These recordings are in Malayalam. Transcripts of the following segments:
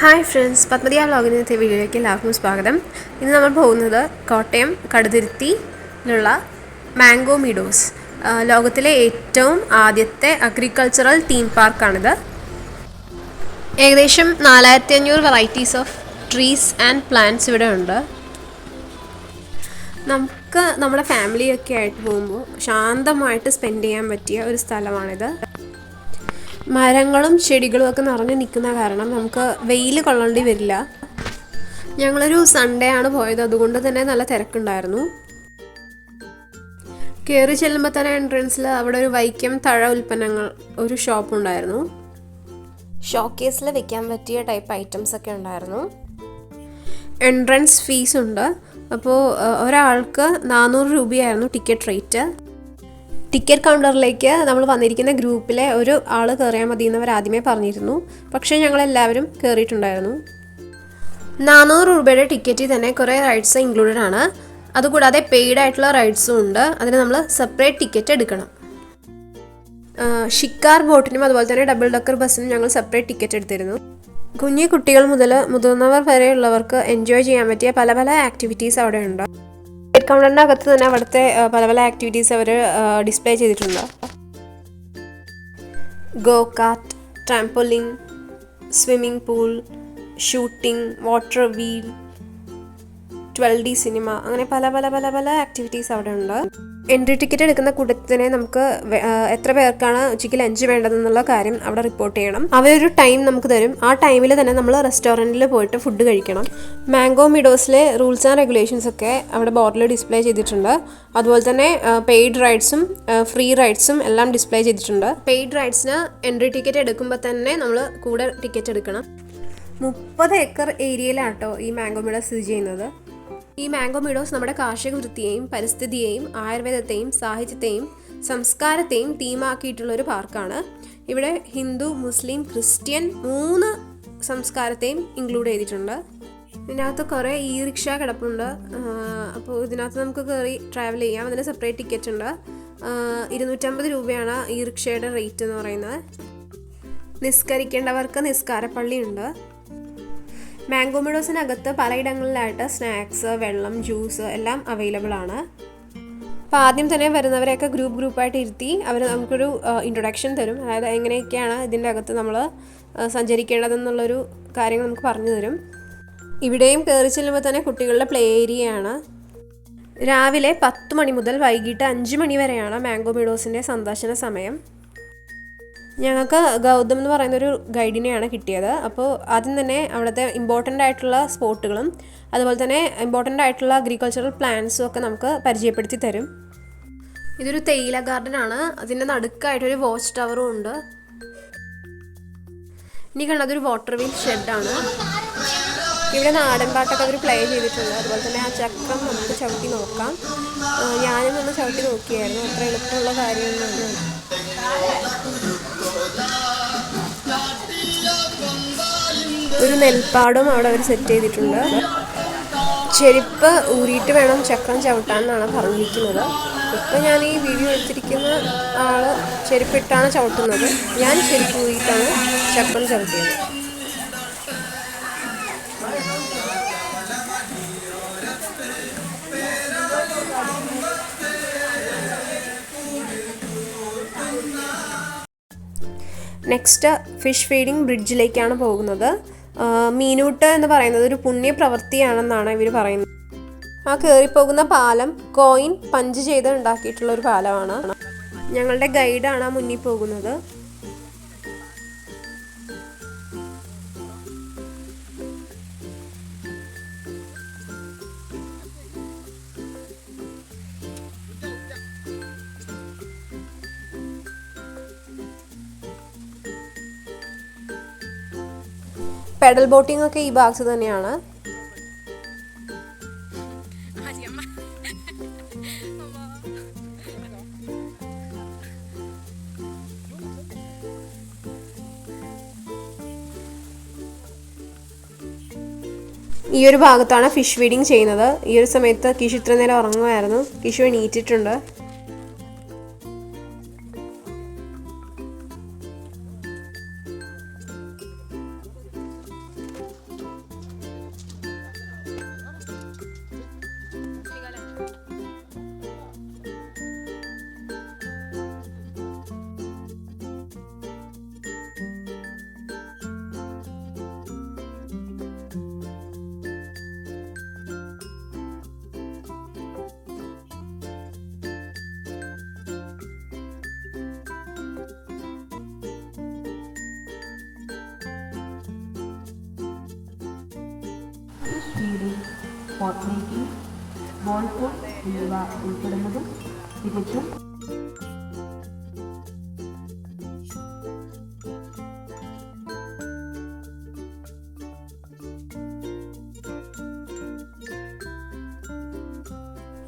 ഹായ് ഫ്രണ്ട്സ്, പത്മതിയ വ്ലോഗിൻ്റെ ഇന്നത്തെ വീഡിയോയിലേക്ക് എല്ലാവർക്കും സ്വാഗതം. ഇന്ന് നമ്മൾ പോകുന്നത് കോട്ടയം കടുതുരുത്തിയിലുള്ള മാംഗോ മീഡോസ്, ലോകത്തിലെ ഏറ്റവും ആദ്യത്തെ അഗ്രികൾച്ചറൽ തീം പാർക്കാണിത്. ഏകദേശം 4500 varieties of trees and plants ഇവിടെ ഉണ്ട്. നമുക്ക് നമ്മുടെ ഫാമിലിയൊക്കെ ആയിട്ട് പോകുമ്പോൾ ശാന്തമായിട്ട് സ്പെൻഡ് ചെയ്യാൻ പറ്റിയ ഒരു സ്ഥലമാണിത്. മരങ്ങളും ചെടികളും ഒക്കെ നിറഞ്ഞു നിൽക്കുന്ന കാരണം നമുക്ക് വെയിൽ കൊള്ളേണ്ടി വരില്ല. ഞങ്ങളൊരു സൺഡേ ആണ് പോയത്, അതുകൊണ്ട് തന്നെ നല്ല തിരക്കുണ്ടായിരുന്നു. കയറി ചെല്ലുമ്പോൾ തന്നെ എൻട്രൻസിൽ അവിടെ ഒരു വൈക്കം തഴ ഉൽപ്പന്നങ്ങൾ ഒരു ഷോപ്പ് ഉണ്ടായിരുന്നു. ഷോക്കേസിൽ വെക്കാൻ പറ്റിയ ടൈപ്പ് ഐറ്റംസ് ഒക്കെ ഉണ്ടായിരുന്നു. എൻട്രൻസ് ഫീസ് ഉണ്ട്. അപ്പോൾ ഒരാൾക്ക് 400 രൂപയായിരുന്നു ടിക്കറ്റ് റേറ്റ്. ടിക്കറ്റ് കൗണ്ടറിലേക്ക് നമ്മൾ വന്നിരിക്കുന്ന ഗ്രൂപ്പിലെ ഒരു ആൾ കയറിയാൽ മതി എന്നവർ ആദ്യമേ പറഞ്ഞിരുന്നു. പക്ഷേ ഞങ്ങളെല്ലാവരും കയറിയിട്ടുണ്ടായിരുന്നു. 400 രൂപയുടെ ടിക്കറ്റിൽ തന്നെ കുറേ റൈഡ്സ് ഇൻക്ലൂഡഡ് ആണ്. അതുകൂടാതെ പെയ്ഡ് ആയിട്ടുള്ള റൈഡ്സും ഉണ്ട്. അതിന് നമ്മൾ സെപ്പറേറ്റ് ടിക്കറ്റ് എടുക്കണം. ഷിക്കാർ ബോട്ടിനും അതുപോലെ തന്നെ ഡബിൾ ഡക്കർ ബസ്സിനും ഞങ്ങൾ സെപ്പറേറ്റ് ടിക്കറ്റ് എടുത്തിരുന്നു. കുഞ്ഞു കുട്ടികൾ മുതൽ മുതിർന്നവർ വരെയുള്ളവർക്ക് എൻജോയ് ചെയ്യാൻ പറ്റിയ പല പല ആക്ടിവിറ്റീസ് അവിടെ ഉണ്ട്. ടിക്കറ്റ് കൗണ്ടറിൻ്റെ അകത്ത് തന്നെ അവിടുത്തെ പല പല ആക്ടിവിറ്റീസ് അവർ ഡിസ്പ്ലേ ചെയ്തിട്ടുണ്ട്. Go kart, trampoline, swimming pool, shooting, water wheel, 12D cinema, അങ്ങനെ പല പല പല പല ആക്ടിവിറ്റീസ് അവിടെ ഉണ്ട്. എൻട്രി ടിക്കറ്റ് എടുക്കുന്ന കൂട്ടത്തിൽ തന്നെ നമുക്ക് എത്ര പേർക്കാണ് ഉച്ചയ്ക്ക് ലഞ്ച് വേണ്ടതെന്നുള്ള കാര്യം അവിടെ റിപ്പോർട്ട് ചെയ്യണം. അവരൊരു ടൈം നമുക്ക് തരും. ആ ടൈമിൽ തന്നെ നമ്മൾ റെസ്റ്റോറൻറ്റിൽ പോയിട്ട് ഫുഡ് കഴിക്കണം. മാംഗോ മീഡോസിലെ റൂൾസ് ആൻഡ് റെഗുലേഷൻസ് ഒക്കെ അവിടെ ബോർഡിൽ ഡിസ്പ്ലേ ചെയ്തിട്ടുണ്ട്. അതുപോലെ തന്നെ പെയ്ഡ് റൈഡ്സും ഫ്രീ റൈഡ്സും എല്ലാം ഡിസ്പ്ലേ ചെയ്തിട്ടുണ്ട്. പെയ്ഡ് റൈഡ്സിന് എൻട്രി ടിക്കറ്റ് എടുക്കുമ്പോൾ തന്നെ നമ്മൾ കൂടെ ടിക്കറ്റ് എടുക്കണം. 30 ഏക്കർ ഏരിയയിലാട്ടോ ഈ മാംഗോ മീഡോസ് സ്ഥിതി ചെയ്യുന്നത്. ഈ മാംഗോ മീഡോസ് നമ്മുടെ കാർഷിക വൃത്തിയെയും പരിസ്ഥിതിയെയും ആയുർവേദത്തെയും സാഹിത്യത്തെയും സംസ്കാരത്തെയും തീമാക്കിയിട്ടുള്ള ഒരു പാർക്കാണ്. ഇവിടെ ഹിന്ദു, മുസ്ലിം, ക്രിസ്ത്യൻ 3 സംസ്കാരത്തെയും ഇൻക്ലൂഡ് ചെയ്തിട്ടുണ്ട്. ഇതിനകത്ത് കുറേ റിക്ഷ കിടപ്പുണ്ട്. അപ്പോൾ ഇതിനകത്ത് നമുക്ക് കയറി ട്രാവൽ ചെയ്യാം. അതിന് സെപ്പറേറ്റ് ടിക്കറ്റ് ഉണ്ട്. 250 രൂപയാണ് റിക്ഷയുടെ റേറ്റ് എന്ന് പറയുന്നത്. നിസ്കരിക്കേണ്ടവർക്ക് നിസ്കാരപ്പള്ളിയുണ്ട്. മാംഗോ മീഡോസിനകത്ത് പലയിടങ്ങളിലായിട്ട് സ്നാക്സ്, വെള്ളം, ജ്യൂസ് എല്ലാം അവൈലബിൾ ആണ്. അപ്പോൾ ആദ്യം തന്നെ വരുന്നവരെയൊക്കെ ഗ്രൂപ്പായിട്ട് ഇരുത്തി അവർ നമുക്കൊരു ഇൻട്രൊഡക്ഷൻ തരും. അതായത് എങ്ങനെയൊക്കെയാണ് ഇതിൻ്റെ അകത്ത് നമ്മൾ സഞ്ചരിക്കേണ്ടതെന്നുള്ളൊരു കാര്യങ്ങൾ നമുക്ക് പറഞ്ഞു തരും. ഇവിടെയും കയറി ചെല്ലുമ്പോൾ തന്നെ കുട്ടികളുടെ പ്ലേ ഏരിയയാണ്. രാവിലെ 10 മണി മുതൽ വൈകിട്ട് 5 മണി വരെയാണ് മാംഗോ മീഡോസിൻ്റെ സന്ദർശന സമയം. ഞങ്ങൾക്ക് ഗൗതം എന്ന് പറയുന്നൊരു ഗൈഡിനെയാണ് കിട്ടിയത്. അപ്പോൾ ആദ്യം തന്നെ അവിടുത്തെ ഇമ്പോർട്ടൻ്റ് ആയിട്ടുള്ള സ്പോട്ടുകളും അതുപോലെ തന്നെ ഇമ്പോർട്ടൻ്റ് ആയിട്ടുള്ള അഗ്രികൾച്ചറൽ പ്ലാന്റ്സും ഒക്കെ നമുക്ക് പരിചയപ്പെടുത്തി തരും. ഇതൊരു തേയില ഗാർഡൻ ആണ്. അതിൻ്റെ നടുക്കായിട്ടൊരു വാച്ച് ടവറും ഉണ്ട്. ഇനി കണ്ടതൊരു വാട്ടർ വീൽ ഷെഡാണ്. ഇവിടെ നാടൻ പാട്ടൊക്കെ അവർ പ്ലേ ചെയ്തിട്ടുണ്ട്. അതുപോലെ തന്നെ ആ ചക്രം നമുക്ക് ചവിട്ടി നോക്കാം. ഞാനും ഒന്ന് ചവിട്ടി നോക്കിയായിരുന്നു. അത്ര എളുപ്പമുള്ള കാര്യമൊന്നും. ഒരു നെൽപ്പാടും അവിടെ അവർ സെറ്റ് ചെയ്തിട്ടുണ്ട്. ചെരുപ്പ് ഊരിയിട്ട് വേണം ചക്രം ചവിട്ടാൻ എന്നാണ് പറഞ്ഞിരിക്കുന്നത്. ഇപ്പം ഞാൻ ഈ വീഡിയോ എടുത്തിരിക്കുന്ന ആൾ ചെരുപ്പിട്ടാണ് ചവിട്ടുന്നത്. ഞാൻ ചെരുപ്പ് ഊരിയിട്ടാണ് ചക്രം ചവിട്ടിയത്. നെക്സ്റ്റ് ഫിഷ് ഫീഡിംഗ് ബ്രിഡ്ജിലേക്കാണ് പോകുന്നത്. മീനൂട്ട് എന്ന് പറയുന്നത് ഒരു പുണ്യപ്രവൃത്തിയാണെന്നാണ് ഇവർ പറയുന്നത്. ആ കയറിപ്പോകുന്ന പാലം കോയിൻ പഞ്ച് ചെയ്ത് ഉണ്ടാക്കിയിട്ടുള്ള ഒരു പാലമാണ്. ഞങ്ങളുടെ ഗൈഡാണ് ആ മുന്നിൽ പോകുന്നത്. പെഡൽ ബോട്ടിംഗ് ഒക്കെ ഈ ഭാഗത്ത് തന്നെയാണ്. ഈ ഒരു ഭാഗത്താണ് ഫിഷ് ഫീഡിങ് ചെയ്യുന്നത്. ഈ ഒരു സമയത്ത് കിഷു ഇത്ര നേരം ഉറങ്ങുമായിരുന്നു. കിഷു എണീറ്റിട്ടുണ്ട്. പോട്ട് മേക്കിംഗ്, ബോൾ പൂൾ എന്നിവ ഉൾപ്പെടുന്നതും തികച്ചും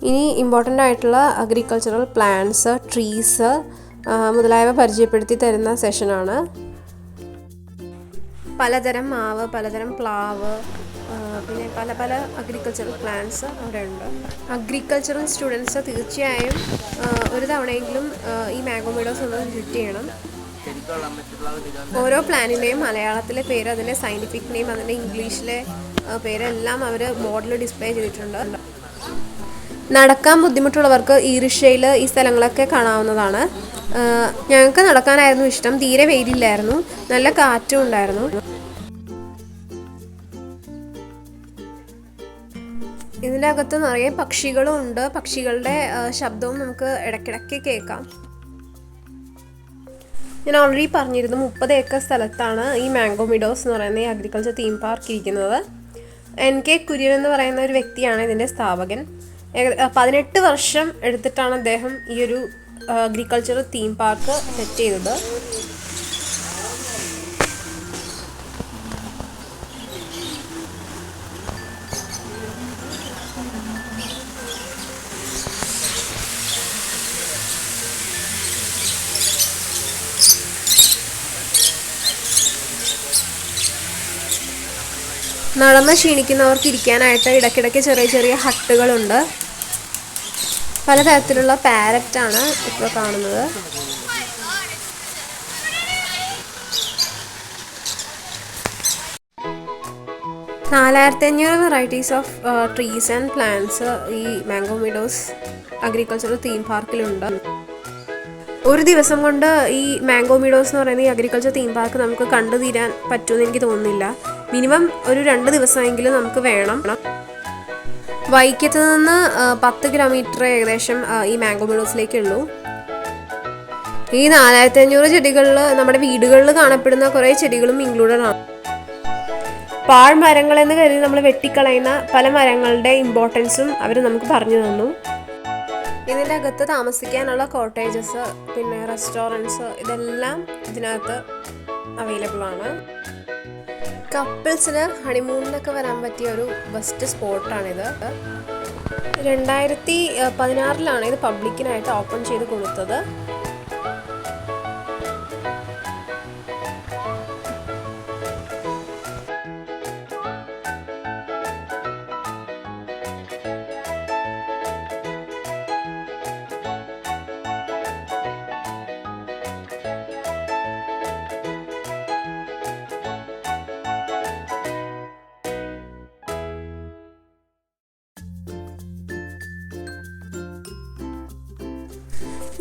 ഇനി ഇമ്പോർട്ടൻ്റ് ആയിട്ടുള്ള അഗ്രികൾച്ചറൽ പ്ലാന്റ്സ്, ട്രീസ് മുതലായവ പരിചയപ്പെടുത്തി തരുന്ന സെഷനാണ്. പലതരം മാവ്, പലതരം പ്ലാവ്, പിന്നെ പല പല അഗ്രികൾച്ചറൽ പ്ലാന്റ്സ് അവിടെ ഉണ്ട്. അഗ്രികൾച്ചറൽ സ്റ്റുഡൻസ് തീർച്ചയായും ഒരു തവണയെങ്കിലും ഈ മാംഗോ മീഡോസ് ഒന്ന് വിസിറ്റ് ചെയ്യണം. ഓരോ പ്ലാനിൻ്റെയും മലയാളത്തിലെ പേര്, അതിൻ്റെ സയൻറ്റിഫിക് നെയിം, അതിൻ്റെ ഇംഗ്ലീഷിലെ പേരെല്ലാം അവർ ബോർഡിൽ ഡിസ്പ്ലേ ചെയ്തിട്ടുണ്ട്. നടക്കാൻ ബുദ്ധിമുട്ടുള്ളവർക്ക് ഈ റിക്ഷയിൽ ഈ സ്ഥലങ്ങളൊക്കെ കാണാവുന്നതാണ്. ഞങ്ങൾക്ക് നടക്കാനായിരുന്നു ഇഷ്ടം. തീരെ വെയിലില്ലായിരുന്നു, നല്ല കാറ്റും ഉണ്ടായിരുന്നു. ഇതിൻ്റെ അകത്ത് നിറയെ പക്ഷികളും ഉണ്ട്. പക്ഷികളുടെ ശബ്ദവും നമുക്ക് ഇടയ്ക്കിടയ്ക്ക് കേൾക്കാം. ഞാൻ ഓൾറെഡി പറഞ്ഞിരുന്നു 30 ഏക്കർ സ്ഥലത്താണ് ഈ മാംഗോ മീഡോസ് എന്ന് പറയുന്ന ഈ അഗ്രികൾച്ചർ തീം പാർക്ക് ഇരിക്കുന്നത്. NK കുര്യൻ എന്ന് പറയുന്ന ഒരു വ്യക്തിയാണ് ഇതിൻ്റെ സ്ഥാപകൻ. 18 വർഷം എടുത്തിട്ടാണ് അദ്ദേഹം ഈ ഒരു അഗ്രികൾച്ചർ തീം പാർക്ക് സെറ്റ് ചെയ്തത്. നടന്ന് ക്ഷീണിക്കുന്നവർക്ക് ഇരിക്കാനായിട്ട് ഇടയ്ക്കിടയ്ക്ക് ചെറിയ ചെറിയ ഹട്ടുകളുണ്ട്. പലതരത്തിലുള്ള പാരറ്റാണ് ഇപ്പോൾ കാണുന്നത്. 4500 varieties of trees and plants ഈ മാംഗോ മീഡോസ് അഗ്രികൾച്ചറൽ തീം പാർക്കിലുണ്ട്. ഒരു ദിവസം കൊണ്ട് ഈ മാംഗോ മീഡോസ് എന്ന് പറയുന്ന ഈ അഗ്രികൾച്ചർ തീം പാർക്ക് നമുക്ക് കണ്ടു തീരാൻ പറ്റുമെന്ന് എനിക്ക് തോന്നുന്നില്ല. മിനിമം ഒരു 2 ദിവസമെങ്കിലും നമുക്ക് വേണം. വൈക്കത്ത് നിന്ന് 10 കിലോമീറ്റർ ഏകദേശം ഈ മാംഗോ മീഡോസിലേക്കുള്ളൂ. ഈ 4500 ചെടികളിൽ നമ്മുടെ വീടുകളിൽ കാണപ്പെടുന്ന കുറേ ചെടികളും ഇൻക്ലൂഡഡ് ആണ്. പാഴ്മരങ്ങളെന്ന് കരുതി നമ്മൾ വെട്ടിക്കളയുന്ന പല മരങ്ങളുടെ ഇമ്പോർട്ടൻസും അവർ നമുക്ക് പറഞ്ഞു തന്നു. ഇതിൻ്റെ അകത്ത് താമസിക്കാനുള്ള കോട്ടേജസ്, പിന്നെ റെസ്റ്റോറൻറ്റ്സ്, ഇതെല്ലാം ഇതിനകത്ത് അവൈലബിൾ ആണ്. കപ്പിൾസിന് ഹണിമൂണിനൊക്കെ വരാൻ പറ്റിയ ഒരു ബെസ്റ്റ് സ്പോട്ടാണിത്. 2016 ഇത് പബ്ലിക്കിനായിട്ട് ഓപ്പൺ ചെയ്ത് കൊടുത്തത്.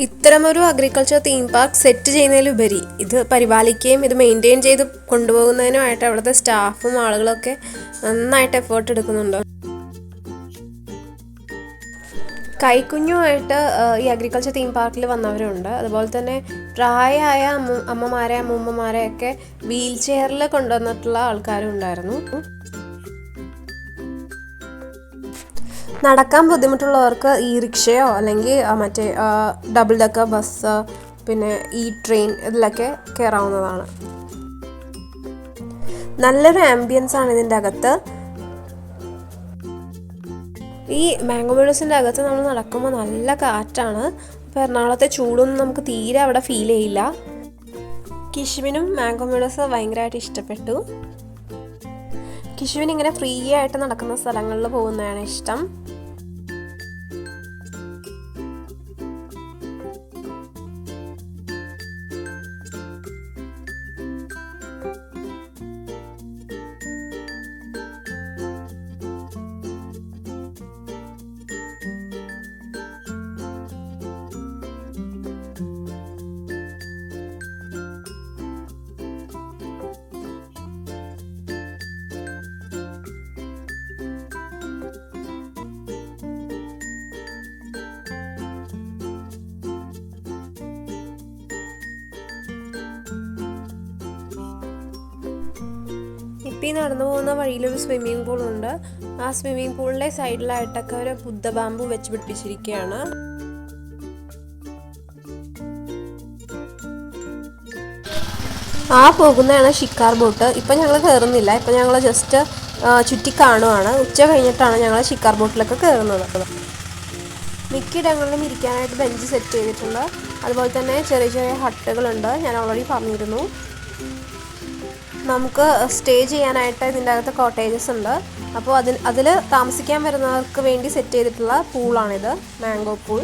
ഇത്തരമൊരു അഗ്രികൾച്ചർ തീം പാർക്ക് സെറ്റ് ചെയ്യുന്നതിലുപരി ഇത് പരിപാലിക്കുകയും ഇത് മെയിൻറ്റെയിൻ ചെയ്ത് കൊണ്ടുപോകുന്നതിനുമായിട്ട് അവിടുത്തെ സ്റ്റാഫും ആളുകളൊക്കെ നന്നായിട്ട് എഫേർട്ട് എടുക്കുന്നുണ്ട്. കൈക്കുഞ്ഞുമായിട്ട് ഈ അഗ്രികൾച്ചർ തീം പാർക്കിൽ വന്നവരുണ്ട്. അതുപോലെ തന്നെ പ്രായമായ അമ്മമാരെ, അമ്മൂമ്മമാരെയൊക്കെ വീൽ ചെയറിൽ കൊണ്ടുവന്നിട്ടുള്ള ആൾക്കാരും ഉണ്ടായിരുന്നു. നടക്കാൻ ബുദ്ധിമുട്ടുള്ളവർക്ക് ഈ റിക്ഷയോ അല്ലെങ്കിൽ മറ്റേ ഡബിൾ ഡെക്കർ ബസ്, പിന്നെ ഈ ട്രെയിൻ, ഇതിലൊക്കെ കയറാവുന്നതാണ്. നല്ലൊരു ആംബിയൻസ് ആണ് ഇതിൻ്റെ അകത്ത്. ഈ മാംഗോ മീഡോസിൻ്റെ അകത്ത് നമ്മൾ നടക്കുമ്പോൾ നല്ല കാറ്റാണ്. ഇപ്പോൾ എറണാകുളത്തെ ചൂടൊന്നും നമുക്ക് തീരെ അവിടെ ഫീൽ ചെയ്യില്ല. കിഷുവിനും മാംഗോ മീഡോസ് ഭയങ്കരമായിട്ട് ഇഷ്ടപ്പെട്ടു. കിഷുവിന് ഇങ്ങനെ ഫ്രീ ആയിട്ട് നടക്കുന്ന സ്ഥലങ്ങളിൽ പോകുന്നതാണ് ഇഷ്ടം. ഇപ്പം ഈ നടന്നു പോകുന്ന വഴിയിലൊരു സ്വിമ്മിംഗ് പൂളുണ്ട്. ആ സ്വിമ്മിംഗ് പൂളിൻ്റെ സൈഡിലായിട്ടൊക്കെ ഒരു ബുദ്ധ ബാമ്പു വെച്ച് പിടിപ്പിച്ചിരിക്കുകയാണ്. ആ പോകുന്നതാണ് ഷിക്കാർ ബോട്ട്. ഇപ്പം ഞങ്ങൾ കയറുന്നില്ല, ഇപ്പം ഞങ്ങൾ ജസ്റ്റ് ചുറ്റി കാണുവാണ്. ഉച്ച കഴിഞ്ഞിട്ടാണ് ഞങ്ങൾ ഷിക്കാർ ബോട്ടിലൊക്കെ കയറുന്നത്. മിക്കയിടങ്ങളിലും ഇരിക്കാനായിട്ട് ബെഞ്ച് സെറ്റ് ചെയ്തിട്ടുണ്ട്. അതുപോലെ തന്നെ ചെറിയ ചെറിയ ഹട്ടുകളുണ്ട്, ഞാൻ ഓൾറെഡി പറഞ്ഞിരുന്നു. നമുക്ക് സ്റ്റേ ചെയ്യാനായിട്ട് ഇതിൻ്റെ അകത്ത് കോട്ടേജസ് ഉണ്ട്. അപ്പോൾ അതിൽ താമസിക്കാൻ വരുന്നവർക്ക് വേണ്ടി സെറ്റ് ചെയ്തിട്ടുള്ള പൂളാണിത്, മാംഗോ പൂൾ.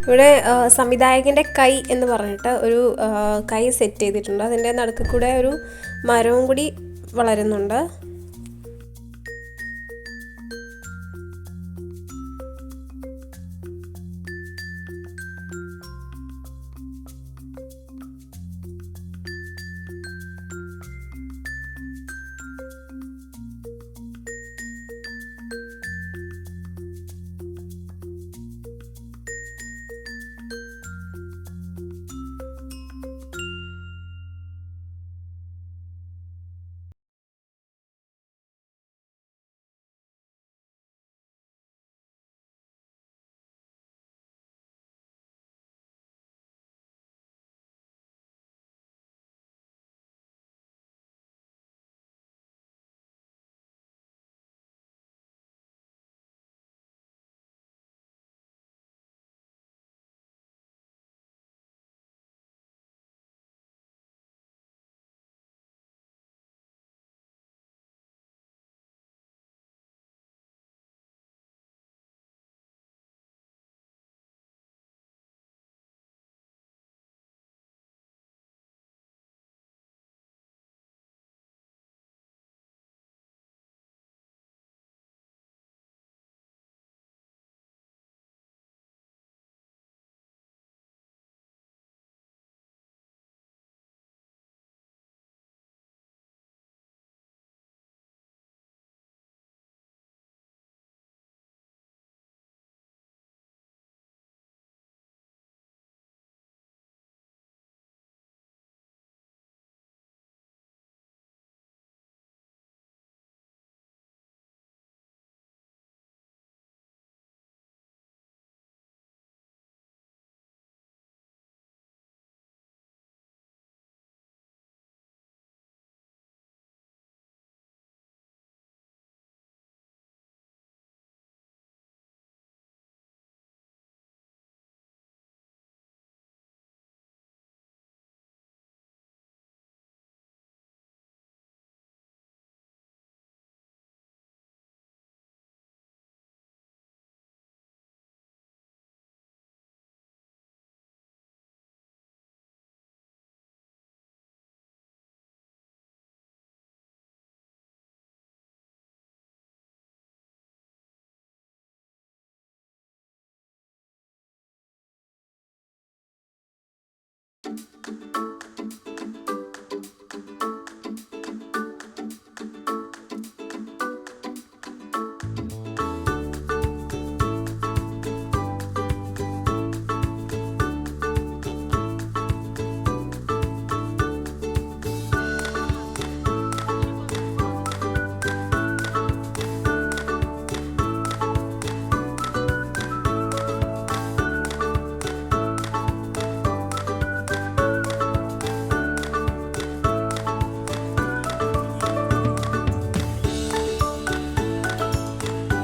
ഇവിടെ സംവിധായകൻ്റെ കൈ എന്ന് പറഞ്ഞിട്ട് ഒരു കൈ സെറ്റ് ചെയ്തിട്ടുണ്ട്. അതിൻ്റെ നടുക്ക് കൂടെ ഒരു മരവും കൂടി വളരുന്നുണ്ട്.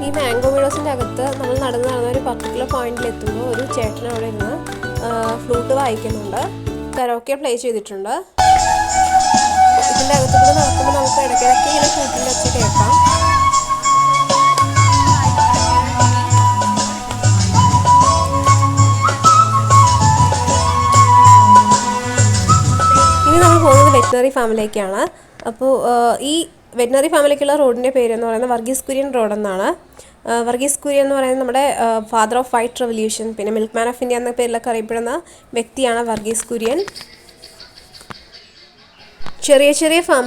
ഈ മാംഗോ വിഡോസിൻ്റെ അകത്ത് നമ്മൾ നടന്ന ഒരു പർട്ടിക്കുലർ പോയിന്റിൽ എത്തുമ്പോൾ ഒരു ചേട്ടൻ അവിടെ ഇരുന്ന് ഫ്ലൂട്ട് വായിക്കുന്നുണ്ട്, കരോക്കെ പ്ലേ ചെയ്തിട്ടുണ്ട്. ഇതിൻ്റെ അകത്തുകൂടെ നടക്കുമ്പോൾ നമുക്ക് ഇടയ്ക്കിടയ്ക്ക് ഇങ്ങനെ ഫ്ലൂട്ടിൻ്റെ ഒച്ച കേൾക്കാം. ഇനി നമ്മൾ പോകുന്നത് വെറ്റിനറി ഫാമിലേക്കാണ്. അപ്പോൾ ഈ വെറ്റിനറി ഫാമിലേക്കുള്ള റോഡിൻ്റെ പേരെന്ന് പറയുന്നത് വർഗീസ് കുര്യൻ റോഡ് എന്നാണ്. വർഗീസ് കുര്യൻ എന്ന് പറയുന്നത് നമ്മുടെ ഫാദർ ഓഫ് വൈറ്റ് റെവല്യൂഷൻ, പിന്നെ മിൽക്ക് മാൻ ഓഫ് ഇന്ത്യ എന്ന പേരിലൊക്കെ അറിയപ്പെടുന്ന വ്യക്തിയാണ് വർഗീസ് കുര്യൻ. ചെറിയ ചെറിയ ഫാം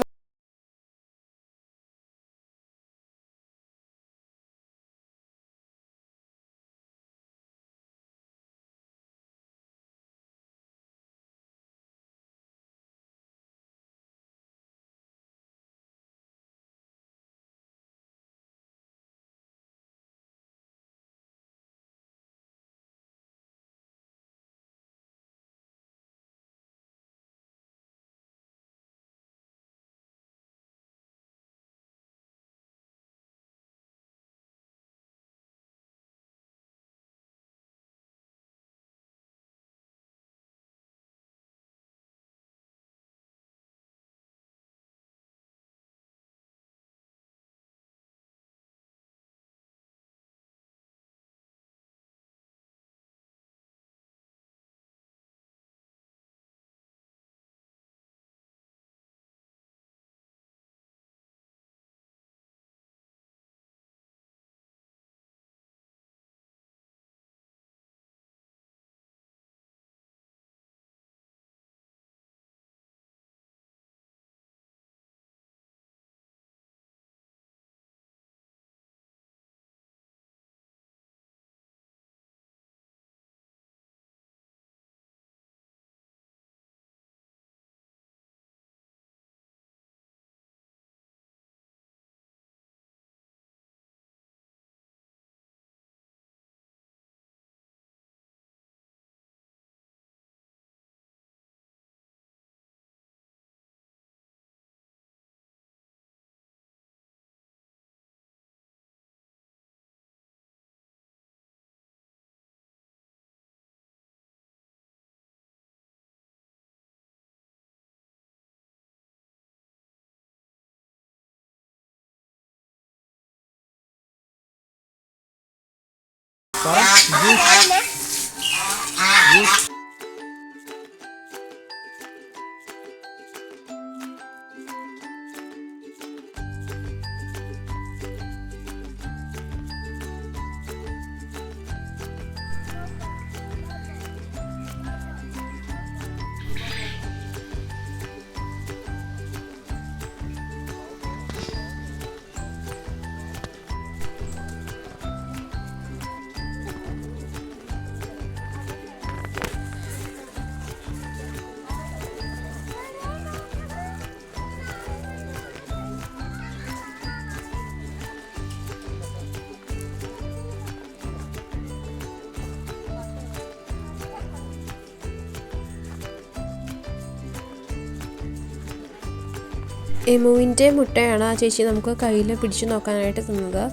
എമുവിൻ്റെ മുട്ടയാണ് ആ ചേച്ചി നമുക്ക് കയ്യിൽ പിടിച്ചു നോക്കാനായിട്ട് തന്നത്.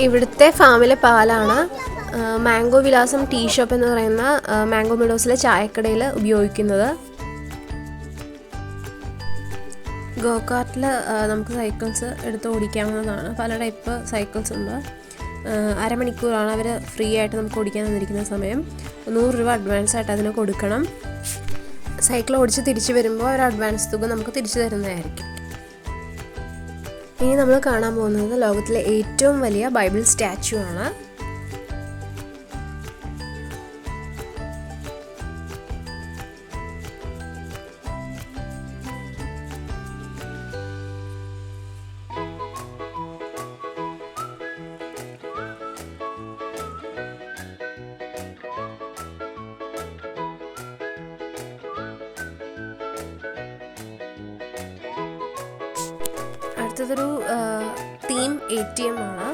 ഇവിടുത്തെ ഫാമിലെ പാലാണ് മാംഗോ വിലാസം ടീ ഷോപ്പ് എന്ന് പറയുന്ന മാംഗോ മിഡോസിലെ ചായക്കടയിൽ ഉപയോഗിക്കുന്നത്. ഗോകാർട്ടിൽ നമുക്ക് സൈക്കിൾസ് എടുത്ത് ഓടിക്കാവുന്നതാണ്. പല ടൈപ്പ് സൈക്കിൾസ് ഉണ്ട്. അരമണിക്കൂറാണ് അവർ ഫ്രീ ആയിട്ട് നമുക്ക് ഓടിക്കാൻ തന്നിരിക്കുന്ന സമയം. 100 രൂപ അഡ്വാൻസ് ആയിട്ട് അതിന് കൊടുക്കണം. സൈക്കിൾ ഓടിച്ച് തിരിച്ചു വരുമ്പോൾ ഒരു അഡ്വാൻസ് തുക നമുക്ക് തിരിച്ചു തരുന്നതായിരിക്കും. ഇനി നമ്മൾ കാണാൻ പോകുന്നത് ലോകത്തിലെ ഏറ്റവും വലിയ ബൈബിൾ സ്റ്റാച്ചു ആണ്. അടുത്തതൊരു തീം ATM ആണ്.